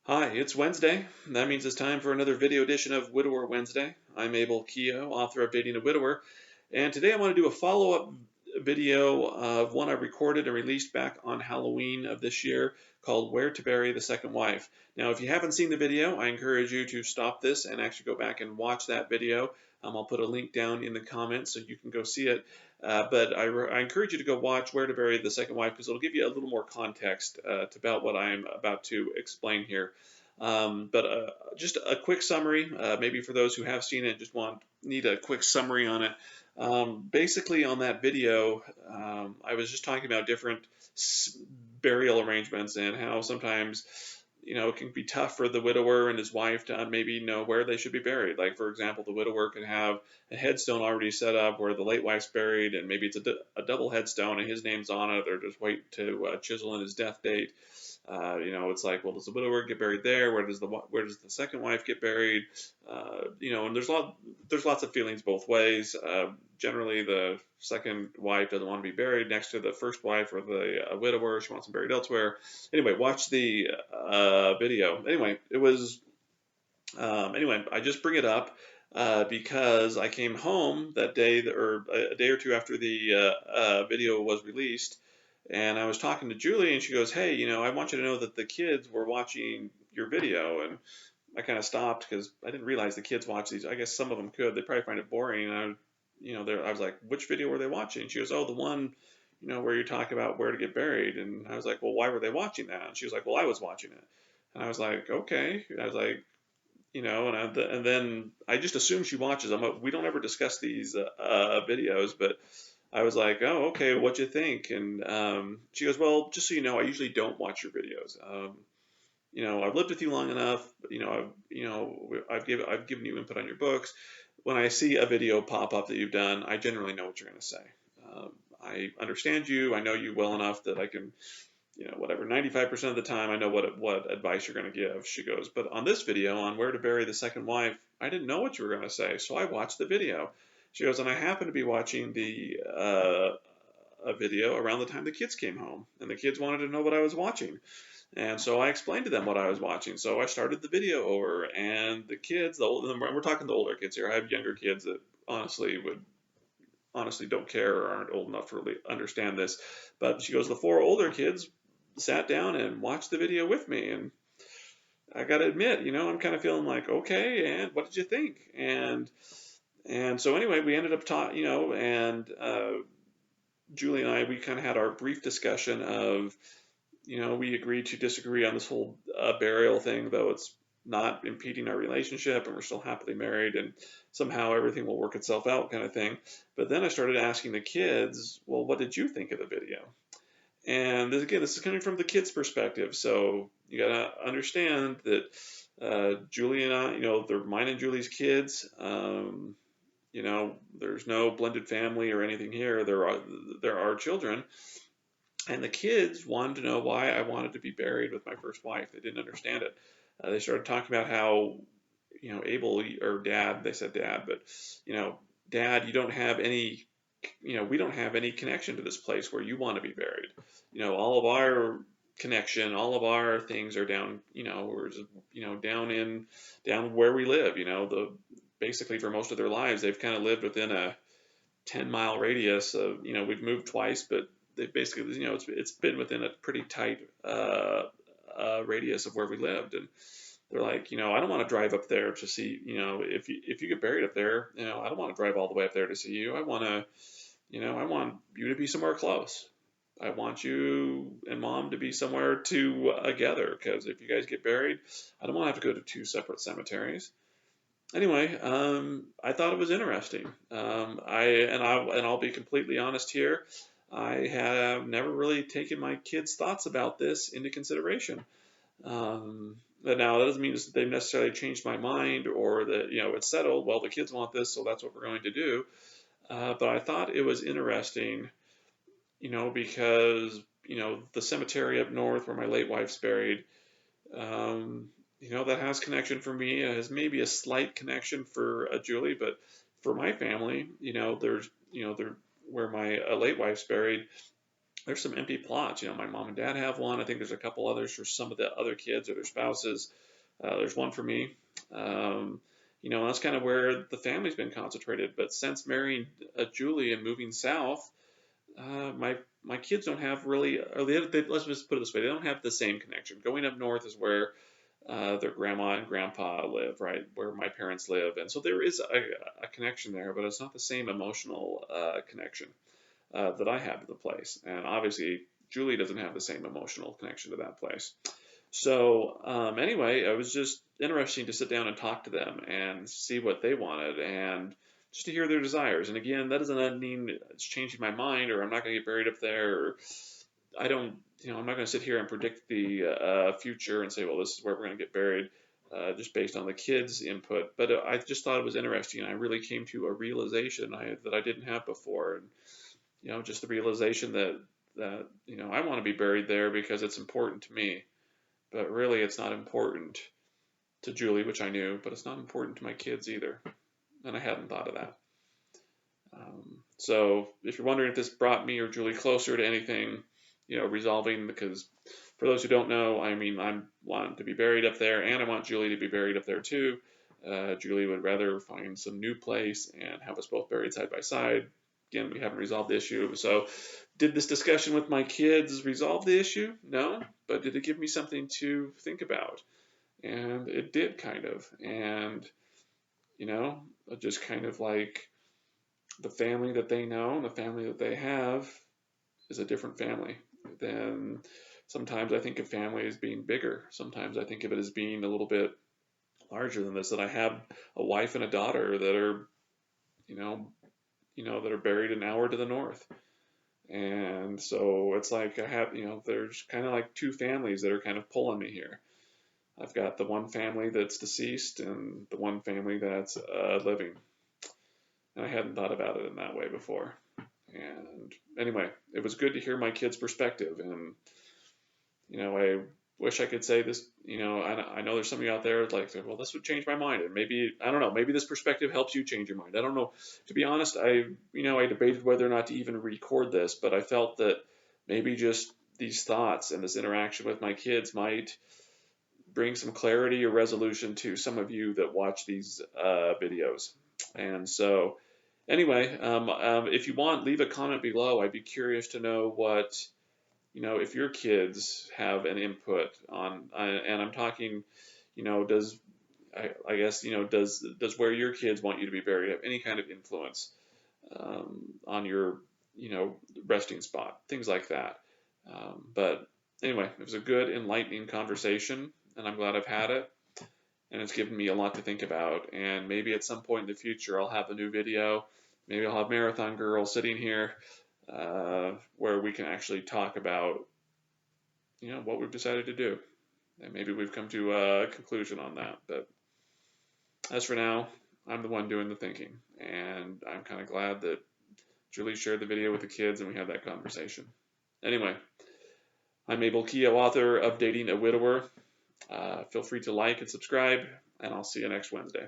Hi, it's Wednesday. That means it's time for another video edition of Widower Wednesday. I'm Abel Keogh, author of Dating a Widower, and today I want to do a follow-up video of one I recorded and released back on Halloween of this year called Where to Bury the Second Wife. Now, if you haven't seen the video, I encourage you to stop this and actually go back and watch that video. I'll put a link down in the comments so you can go see it. But I encourage you to go watch Where to Bury the Second Wife because it'll give you a little more context about what I'm about to explain here. But just a quick summary, maybe for those who have seen it, just need a quick summary on it. Basically, on that video, I was just talking about different burial arrangements and how sometimes, it can be tough for the widower and his wife to maybe know where they should be buried. Like, for example, the widower could have a headstone already set up where the late wife's buried, and maybe it's a double headstone and his name's on it. They're just waiting to chisel in his death date. It's like, well, does the widower get buried there? Where does the second wife get buried? And there's lots of feelings both ways. Generally, the second wife doesn't want to be buried next to the first wife or the widower. She wants them buried elsewhere. Anyway, watch the video. Anyway, I just bring it up because I came home that day, or a day or two after the video was released, and I was talking to Julie, and she goes, "Hey, I want you to know that the kids were watching your video." And I kind of stopped because I didn't realize the kids watch these. I guess some of them could. They probably find it boring. And I was like, "Which video were they watching?" She goes, "Oh, the one, where you talk about where to get buried." And I was like, "Well, why were they watching that?" And she was like, "Well, I was watching it." And I was like, "Okay." I was like, and then I just assume she watches them. We don't ever discuss these videos, but I was like, "Oh, okay, what'd you think?" And she goes, "Well, just so you know, I usually don't watch your videos. I've lived with you long enough. I've given you input on your books. When I see a video pop up that you've done, I generally know what you're going to say. I understand you. I know you well enough that I can, whatever, 95% of the time I know what advice you're going to give." She goes, "But on this video on where to bury the second wife, I didn't know what you were going to say, so I watched the video." She goes, "And I happened to be watching the a video around the time the kids came home, and the kids wanted to know what I was watching. And so I explained to them what I was watching. So I started the video over, and the kids, we're talking the older kids here. I have younger kids that honestly don't care or aren't old enough to really understand this. But she goes, the four older kids sat down and watched the video with me, and I got to admit, I'm kind of feeling like, okay, and what did you think? And so anyway, we ended up talking, and Julie and we kind of had our brief discussion of, we agreed to disagree on this whole burial thing, though it's not impeding our relationship and we're still happily married and somehow everything will work itself out kind of thing. But then I started asking the kids, well, what did you think of the video? And this is coming from the kids' perspective. So you got to understand that Julie and I, they're mine and Julie's kids. There's no blended family or anything here. There are children. And the kids wanted to know why I wanted to be buried with my first wife. They didn't understand it. They started talking about how, Abel, or Dad, they said Dad, but, Dad, you don't have any, we don't have any connection to this place where you want to be buried. All of our connection, all of our things are down, we're just, down where we live, basically for most of their lives, they've kind of lived within a 10-mile radius of, we've moved twice, but they basically, it's been within a pretty tight radius of where we lived. And they're like, I don't want to drive up there to see, if you get buried up there, I don't want to drive all the way up there to see you. I want you to be somewhere close. I want you and Mom to be somewhere together, because if you guys get buried, I don't want to have to go to two separate cemeteries. Anyway, I thought it was interesting. I'll be completely honest here. I have never really taken my kids' thoughts about this into consideration. But now that doesn't mean they've necessarily changed my mind or that, it's settled. Well, the kids want this, so that's what we're going to do. But I thought it was interesting, because, the cemetery up north where my late wife's buried, that has connection for me. It has maybe a slight connection for Julie, but for my family, there's, where my late wife's buried, there's some empty plots. My mom and dad have one. I think there's a couple others for some of the other kids or their spouses. There's one for me. That's kind of where the family's been concentrated. But since marrying Julie and moving south, my kids don't have really, or let's just put it this way, they don't have the same connection. Going up north is where their grandma and grandpa live, right, where my parents live, and so there is a connection there, but it's not the same emotional connection that I have to the place. And obviously, Julie doesn't have the same emotional connection to that place. So anyway, it was just interesting to sit down and talk to them and see what they wanted and just to hear their desires. And again, that doesn't mean it's changing my mind or I'm not going to get buried up there. Or I don't, I'm not going to sit here and predict the future and say, well, this is where we're going to get buried. Just based on the kids' input, but I just thought it was interesting. I really came to a realization that I didn't have before, and just the realization that I want to be buried there because it's important to me. But really, it's not important to Julie, which I knew, but it's not important to my kids either. And I hadn't thought of that. So if you're wondering if this brought me or Julie closer to anything, resolving, because for those who don't know, I want to be buried up there, and I want Julie to be buried up there too. Julie would rather find some new place and have us both buried side by side. Again, we haven't resolved the issue. So did this discussion with my kids resolve the issue? No, but did it give me something to think about? And it did, kind of. And, just kind of like the family that they know and the family that they have is a different family. Then sometimes I think of family as being bigger. Sometimes I think of it as being a little bit larger than this, that I have a wife and a daughter that are, that are buried an hour to the north. And so it's like I have, there's kind of like two families that are kind of pulling me here. I've got the one family that's deceased and the one family that's living. And I hadn't thought about it in that way before. And anyway, it was good to hear my kids' perspective. And, I wish I could say this, I know there's somebody out there like, well, this would change my mind. And maybe, I don't know, maybe this perspective helps you change your mind. I don't know. To be honest, I debated whether or not to even record this, but I felt that maybe just these thoughts and this interaction with my kids might bring some clarity or resolution to some of you that watch these videos. And so anyway, if you want, leave a comment below. I'd be curious to know what, if your kids have an input on, and I'm talking, does, I guess, does where your kids want you to be buried have any kind of influence on your, resting spot, things like that. But anyway, it was a good, enlightening conversation, and I'm glad I've had it. And it's given me a lot to think about. And maybe at some point in the future, I'll have a new video. Maybe I'll have Marathon Girl sitting here where we can actually talk about, what we've decided to do. And maybe we've come to a conclusion on that. But as for now, I'm the one doing the thinking. And I'm kind of glad that Julie shared the video with the kids and we had that conversation. Anyway, I'm Abel, Keogh, author of Dating a Widower. Feel free to like and subscribe, and I'll see you next Wednesday.